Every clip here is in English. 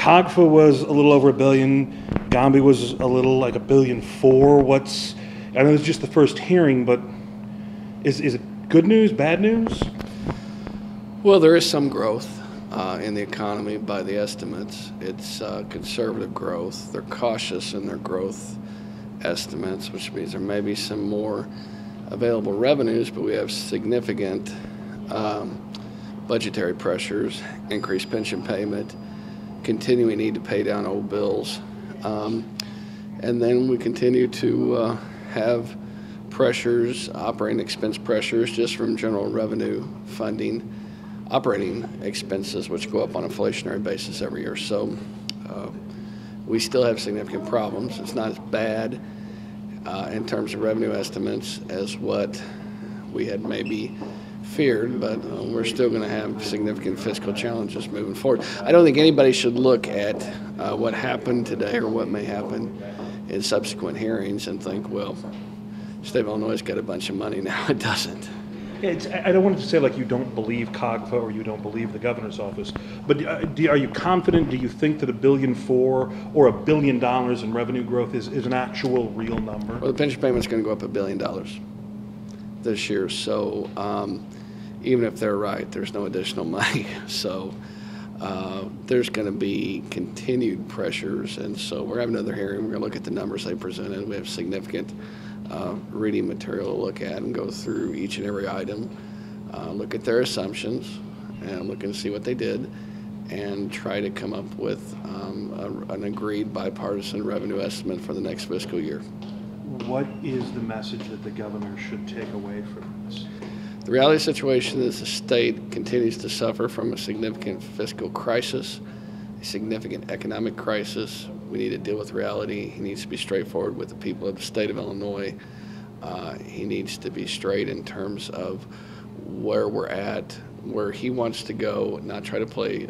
COGFA was a little over $1 billion. Gombe was a little like $1.4 billion. I know it's just the first hearing, but is it good news, bad news? Well, there is some growth in the economy by the estimates. It's conservative growth. They're cautious in their growth estimates, which means there may be some more available revenues, but we have significant budgetary pressures, increased pension payment, continuing need to pay down old bills, and then we continue to have pressures, operating expense pressures just from general revenue funding, operating expenses, which go up on an inflationary basis every year. So we still have significant problems. It's not as bad in terms of revenue estimates as what we had maybe feared, but we're still going to have significant fiscal challenges moving forward. I don't think anybody should look at what happened today or what may happen in subsequent hearings and think, well, the state of Illinois has got a bunch of money now. It doesn't. I don't want to say like you don't believe COGFA or you don't believe the governor's office, but are you confident? Do you think that $1.4 billion or $1 billion in revenue growth is an actual real number? Well, the pension payment's going to go up $1 billion this year, so even if they're right, there's no additional money. So there's going to be continued pressures, and so we're having another hearing. We're going to look at the numbers they presented. We have significant reading material to look at and go through each and every item, look at their assumptions, and look and see what they did, and try to come up with an agreed bipartisan revenue estimate for the next fiscal year. What is the message that the governor should take away from this? The reality of the situation is the state continues to suffer from a significant fiscal crisis, a significant economic crisis. We need to deal with reality. He needs to be straightforward with the people of the state of Illinois. He needs to be straight in terms of where we're at, where he wants to go, not try to play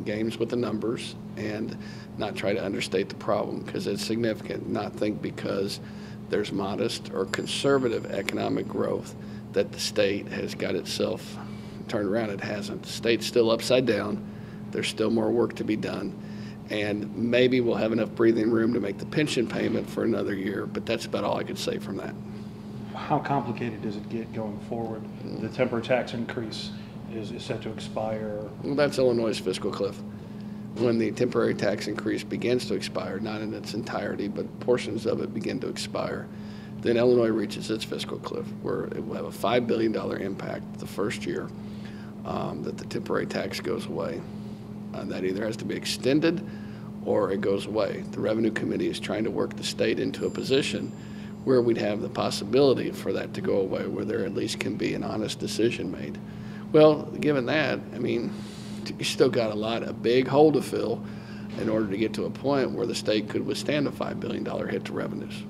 games with the numbers and not try to understate the problem because it's significant. Not think because there's modest or conservative economic growth that the state has got itself turned around. It hasn't. The state's still upside down. There's still more work to be done. And maybe we'll have enough breathing room to make the pension payment for another year, but that's about all I could say from that. How complicated does it get going forward? The temporary tax increase is set to expire. Well, that's Illinois' fiscal cliff. When the temporary tax increase begins to expire, not in its entirety, but portions of it begin to expire, then Illinois reaches its fiscal cliff, where it will have a $5 billion impact the first year that the temporary tax goes away. That either has to be extended or it goes away. The Revenue Committee is trying to work the state into a position where we'd have the possibility for that to go away, where there at least can be an honest decision made. Well, given that, I mean, you still got a big hole to fill in order to get to a point where the state could withstand a $5 billion hit to revenues.